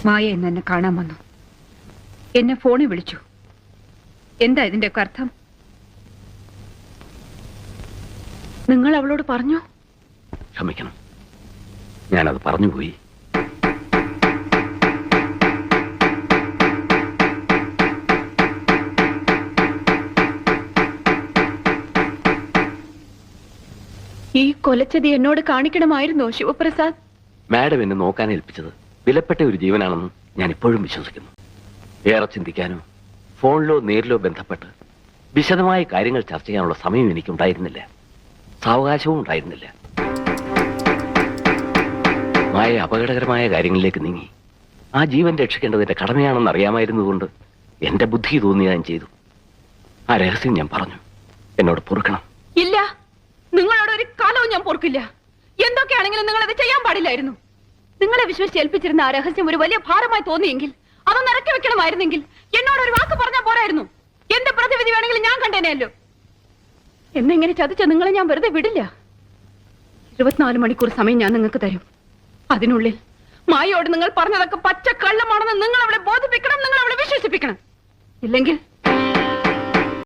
മായ ഇന്ന് എന്നെ കാണാൻ വന്നു. എന്നെ ഫോണിൽ വിളിച്ചു. എന്താ ഇതിന്റെയൊക്കെ അർത്ഥം? നിങ്ങൾ അവളോട് പറഞ്ഞു? ക്ഷമിക്കണം, ഞാനത് പറഞ്ഞുപോയി. ഈ കൊലച്ചതി എന്നോട് കാണിക്കണമായിരുന്നോ ശിവപ്രസാദ്? മാഡം എന്നെ നോക്കാൻ ഏൽപ്പിച്ചത് വിലപ്പെട്ട ഒരു ജീവനാണെന്ന് ഞാൻ ഇപ്പോഴും വിശ്വസിക്കുന്നു. ഏറെ ചിന്തിക്കാനോ ഫോണിലോ നേരിലോ ബന്ധപ്പെട്ട് വിശദമായ കാര്യങ്ങൾ ചർച്ച ചെയ്യാനുള്ള സമയം എനിക്കുണ്ടായിരുന്നില്ല, സാവകാശവും ഉണ്ടായിരുന്നില്ല. മായ അപകടകരമായ കാര്യങ്ങളിലേക്ക് നീങ്ങി. ആ ജീവൻ രക്ഷിക്കേണ്ടതിന്റെ കടമയാണെന്ന് അറിയാമായിരുന്നതുകൊണ്ട് എന്റെ ബുദ്ധി തോന്നി ഞാൻ ചെയ്തു. ആ രഹസ്യം ഞാൻ പറഞ്ഞു. എന്നോട് പൊറുക്കണം. ഇല്ല, നിങ്ങളോട് ഒരു കാലവും ഞാൻ പൊറുക്കില്ല. എന്തൊക്കെയാണെങ്കിലും നിങ്ങൾ അത് ചെയ്യാൻ പാടില്ലായിരുന്നു. നിങ്ങളെ വിശ്വസിച്ച് ഏൽപ്പിച്ചിരുന്ന ആ രഹസ്യം ഒരു വലിയ ഭാരമായി തോന്നിയെങ്കിൽ അതൊന്ന് ഇറക്കി വെക്കണമായിരുന്നെങ്കിൽ എന്നോട് ഒരു വാക്ക് പറഞ്ഞാൽ പോരായിരുന്നു. എന്ത് പ്രതിവിധി വേണമെങ്കിലും ഞാൻ കണ്ടേനെയല്ലോ. എന്നെങ്ങനെ ചതിച്ച നിങ്ങളെ ഞാൻ വെറുതെ വിടില്ല. 24 മണിക്കൂർ സമയം ഞാൻ നിങ്ങൾക്ക് തരും. അതിനുള്ളിൽ മായയോട് നിങ്ങൾ പറഞ്ഞതൊക്കെ പച്ച കള്ളമാണെന്ന് നിങ്ങൾ അവളെ ബോധിപ്പിക്കണം, നിങ്ങൾ അവളെ വിശ്വസിപ്പിക്കണം. ഇല്ലെങ്കിൽ